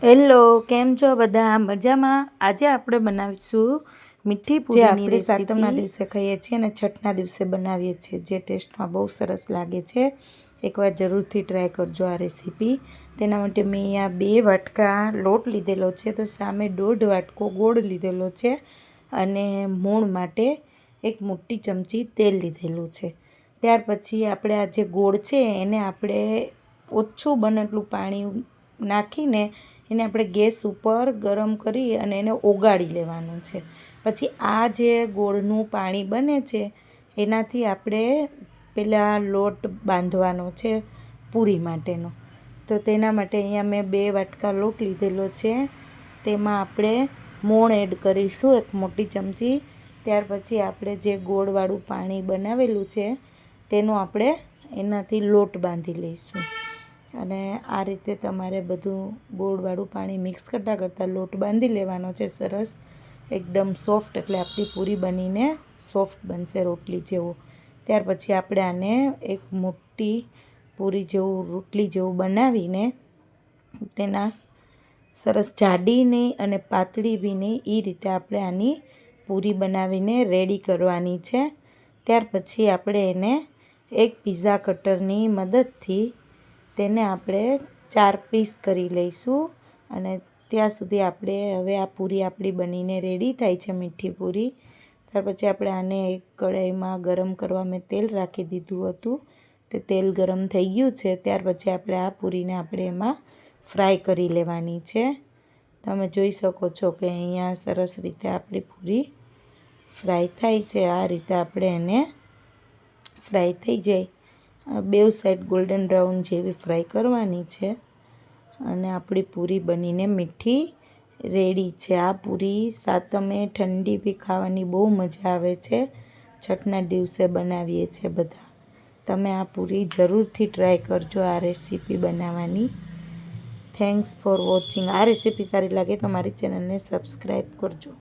Hello, કેમ છો બધા? મજામાં? આજે આપણે બનાવીશું મીઠી પૂરીની રેસીપી. સાતમના દિવસે ખાઈએ છીએ અને છઠના દિવસે બનાવીએ છીએ, જે ટેસ્ટમાં બહુ સરસ લાગે છે. એકવાર જરૂરથી ટ્રાય કરજો આ રેસીપી. તેના માટે મેં અહીંયા 2 વાટકા લોટ લીધેલો છે, તો સામે 1.5 વાટકો ગોળ લીધેલો છે અને મૂણ માટે 1 મોટી ચમચી તેલ લીધેલું છે. ત્યાર પછી આપણે આ જે ગોળ છે એને આપણે ઓછું બને એટલું પાણી નાખીને એને આપણે ગેસ ઉપર ગરમ કરી અને એને ઓગાળી લેવાનું છે. પછી આ જે ગોળનું પાણી બને છે એનાથી આપણે પહેલાં લોટ બાંધવાનો છે પૂરી માટેનો. તો તેના માટે અહીંયા મેં 2 વાટકા લોટ લીધેલો છે. તેમાં આપણે મોણ એડ કરીશું 1 મોટી ચમચી. ત્યાર પછી આપણે જે ગોળવાળું પાણી બનાવેલું છે તેનું આપણે એનાથી લોટ બાંધી લઈશું. અને આ રીતે તમારે બધું ગોળવાળું પાણી મિક્સ કરતાં લોટ બાંધી લેવાનો છે સરસ એકદમ સોફ્ટ, એટલે આપણી પૂરી બનીને સોફ્ટ બનશે રોટલી જેવો. ત્યાર પછી આપણે આને એક મોટી પૂરી જેવું રોટલી જેવું બનાવીને તેના સરસ જાડી નહીં અને પાતળી બી નહીં એ રીતે આપણે આની પૂરી બનાવીને રેડી કરવાની છે. ત્યાર પછી આપણે એને એક પીઝા કટરની મદદથી તેને આપણે 4 પીસ કરી લઈશું. અને ત્યાં સુધી આપણે હવે આ પૂરી આપણી બનીને રેડી થાય છે, મીઠી પૂરી. ત્યાર પછી આપણે આને એક કઢાઈમાં ગરમ કરવા મેં તેલ રાખી દીધું હતું. તે તેલ ગરમ થઈ ગયું છે. ત્યાર પછી આપણે આ પૂરીને આપણે એમાં ફ્રાય કરી લેવાની છે. તમે જોઈ શકો છો કે અહીંયા સરસ રીતે આપણી પૂરી ફ્રાય થાય છે. આ રીતે આપણે એને ફ્રાય થઈ જાય, બેઉ સાઈડ ગોલ્ડન બ્રાઉન જેવી ફ્રાય કરવાની છે. અને આપણી પૂરી બનીને મીઠી રેડી છે. આ પૂરી સાતમે ઠંડી બી ખાવાની બહુ મજા આવે છે. છઠના દિવસે બનાવીએ છીએ બધા. તમે આ પૂરી જરૂરથી ટ્રાય કરજો આ રેસીપી બનાવવાની. Thanks for watching. આ રેસીપી સારી લાગે તો મારી ચેનલને સબસ્ક્રાઈબ કરજો.